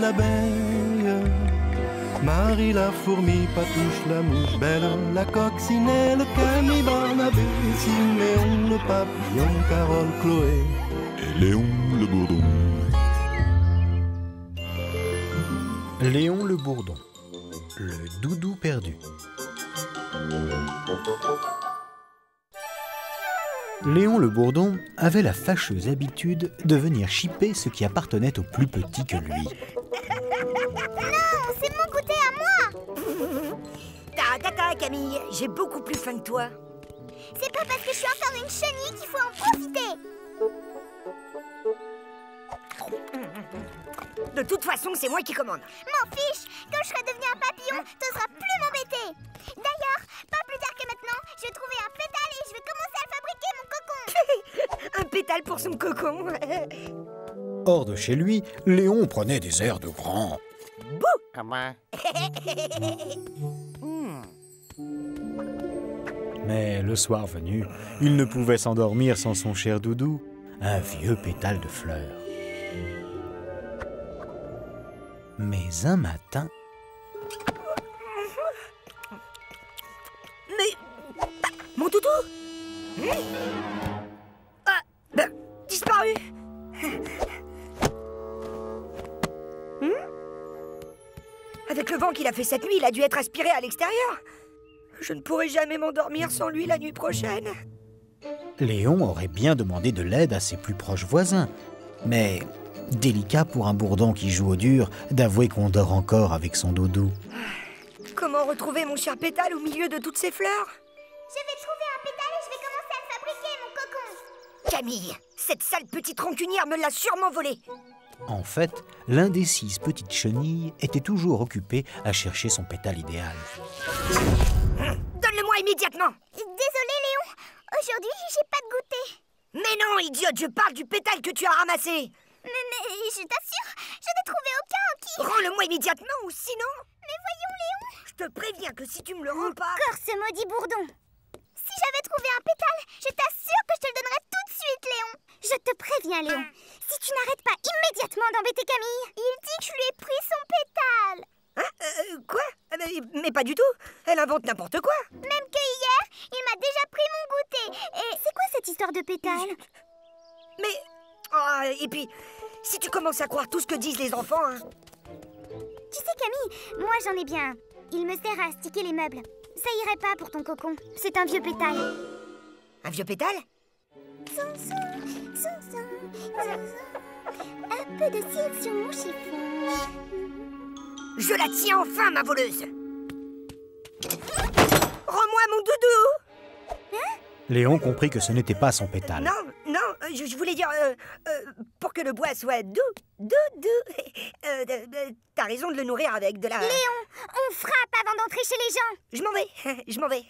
l'abeille. Marie la fourmi, Patouche la mouche, Belle la coccinelle, Camille Barnabé, Siméon le papillon, Carole, Chloé et Léon le bourdon. Léon le bourdon, le doudou perdu. Léon le bourdon avait la fâcheuse habitude de venir chipper ce qui appartenait au plus petit que lui. Non, c'est mon goûter à moi. Ta, Camille, j'ai beaucoup plus faim que toi. C'est pas parce que je suis encore une chenille qu'il faut en profiter. De toute façon, c'est moi qui commande. M'en fiche. Quand je serai devenu un papillon, t'oseras plus m'embêter. D'ailleurs, pas plus tard que maintenant, je vais trouver un pétale et je vais commencer à le fabriquer, mon cocon. Un pétale pour son cocon. Hors de chez lui, Léon prenait des airs de grand. Mais le soir venu, il ne pouvait s'endormir sans son cher doudou, un vieux pétale de fleurs. Mais un matin... Mais... Mon doudou disparu. Avec le vent qu'il a fait cette nuit, il a dû être aspiré à l'extérieur. Je ne pourrai jamais m'endormir sans lui la nuit prochaine. Léon aurait bien demandé de l'aide à ses plus proches voisins. Mais délicat pour un bourdon qui joue au dur d'avouer qu'on dort encore avec son doudou. Comment retrouver mon cher pétale au milieu de toutes ces fleurs? Je vais trouver un pétale et je vais commencer à le fabriquer, mon cocon. Camille, cette sale petite rancunière me l'a sûrement volé. En fait, l'indécise petite chenille était toujours occupée à chercher son pétale idéal. Donne-le-moi immédiatement. Désolée, Léon. Aujourd'hui, j'ai pas de goûter. Mais non, idiote, je parle du pétale que tu as ramassé. Mais je t'assure, je n'ai trouvé aucun qui... Rends-le-moi immédiatement ou sinon... Mais voyons, Léon. Je te préviens que si tu me le rends pas... Encore ce maudit bourdon. Si j'avais trouvé un pétale, je t'assure que je te le donnerais tout de suite, Léon. Je te préviens, Léon. Si tu n'arrêtes pas immédiatement d'embêter Camille, il dit que je lui ai pris son pétale. Hein quoi? Mais pas du tout. Elle invente n'importe quoi. Même que hier, il m'a déjà pris mon goûter. Et c'est quoi cette histoire de pétale? Mais... Oh, et puis, si tu commences à croire tout ce que disent les enfants... Hein... Tu sais, Camille, moi j'en ai bien un. Il me sert à astiquer les meubles. Ça irait pas pour ton cocon. C'est un vieux pétale. Un vieux pétale? Un peu de cire sur mon chiffon. Je la tiens enfin, ma voleuse. Rends-moi mon doudou. Hein? Léon comprit que ce n'était pas son pétale. Non, je voulais dire... pour que le bois soit doux. T'as raison de le nourrir avec de la... Léon, on frappe avant d'entrer chez les gens. Je m'en vais.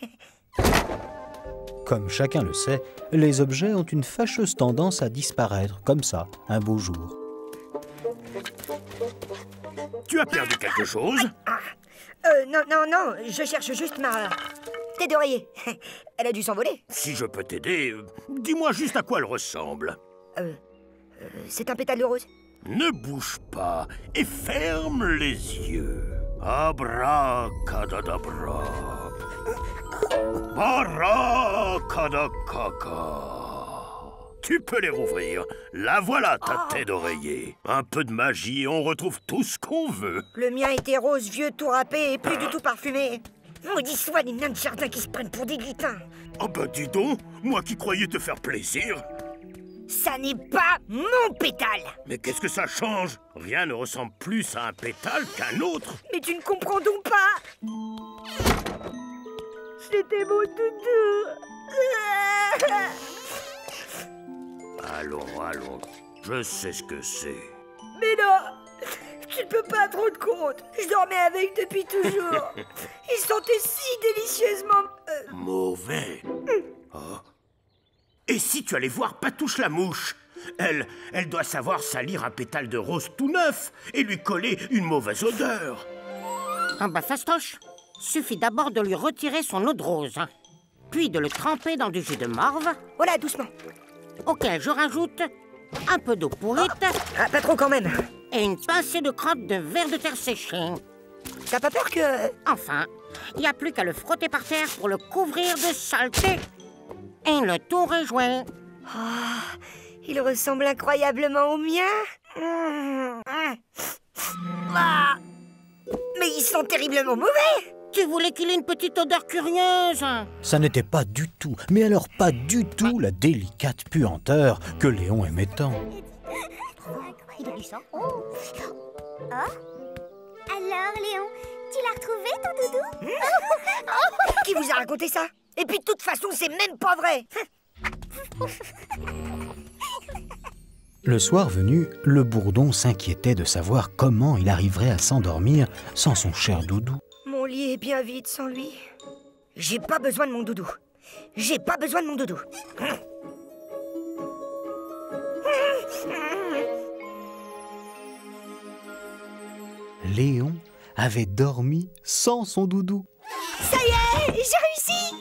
Comme chacun le sait, les objets ont une fâcheuse tendance à disparaître, comme ça, un beau jour. Tu as perdu quelque chose? Non, je cherche juste ma tête d'oreiller. Elle a dû s'envoler. Si je peux t'aider, dis-moi juste à quoi elle ressemble. C'est un pétale de rose. Ne bouge pas et ferme les yeux. Abracadabra. Barakadakaka. Tu peux les rouvrir. La voilà, ta tête d'oreiller. Un peu de magie et on retrouve tout ce qu'on veut. Le mien était rose, vieux, tout râpé et plus du tout parfumé. Maudit soit les nains de jardin qui se prennent pour des glitins. Ah bah dis donc, moi qui croyais te faire plaisir. Ça n'est pas mon pétale. Mais qu'est-ce que ça change? Rien ne ressemble plus à un pétale qu'un autre. Mais tu ne comprends donc pas. C'était mon doudou. Allons, je sais ce que c'est. Mais non, tu ne peux pas te rendre compte. Je dormais avec depuis toujours. Il sentait si délicieusement... Mauvais. Oh. Et si tu allais voir Patouche la mouche? Elle doit savoir salir un pétale de rose tout neuf et lui coller une mauvaise odeur. Ah bah fastoche. Suffit d'abord de lui retirer son eau de rose, puis de le tremper dans du jus de morve. Voilà, doucement. Auquel je rajoute un peu d'eau pourrite. Ah, pas trop quand même. et une pincée de crottes de vers de terre séchée. T'as pas peur que... Enfin, il n'y a plus qu'à le frotter par terre pour le couvrir de saleté. Et le tour est joué. Oh, il ressemble incroyablement au mien. Ah, mais il sent terriblement mauvais. Tu voulais qu'il ait une petite odeur curieuse. Ça n'était pas du tout, mais alors pas du tout la délicate puanteur que Léon aimait tant. Il est ça. Oh. Alors, Léon, tu l'as retrouvé, ton doudou? Qui vous a raconté ça? Et puis de toute façon, c'est même pas vrai. Le soir venu, le bourdon s'inquiétait de savoir comment il arriverait à s'endormir sans son cher doudou. Mon lit est bien vide sans lui. J'ai pas besoin de mon doudou. J'ai pas besoin de mon doudou. Léon avait dormi sans son doudou. Ça y est, j'ai réussi!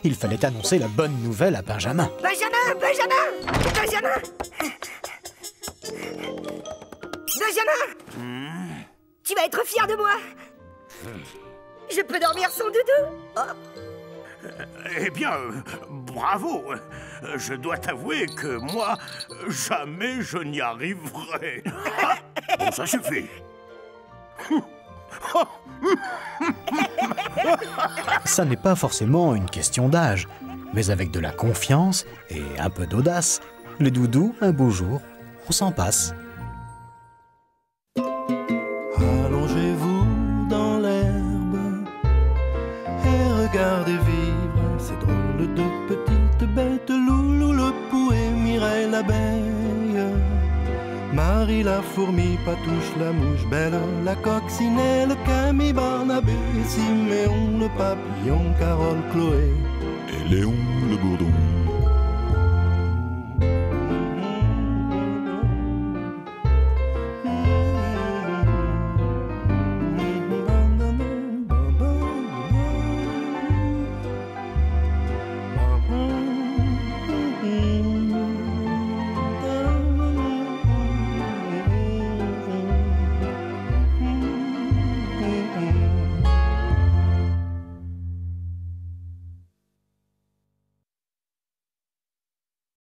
Il fallait annoncer la bonne nouvelle à Benjamin. Benjamin! Tu vas être fier de moi. Je peux dormir sans doudou. Eh bien, bravo. Je dois t'avouer que moi, jamais je n'y arriverai. Bon, ça suffit. Ça n'est pas forcément une question d'âge, mais avec de la confiance et un peu d'audace, le doudou, un beau jour, on s'en passe. Allongez-vous dans l'herbe et regardez vivre ces drôles de petites bêtes. Loulou le pou et Mireille l'abeille, Marie la fourmi, Patouche la mouche, Belle la coccinelle, Camille, Barnabé, Siméon le papillon, Carole, Chloé et Léon le bourdon.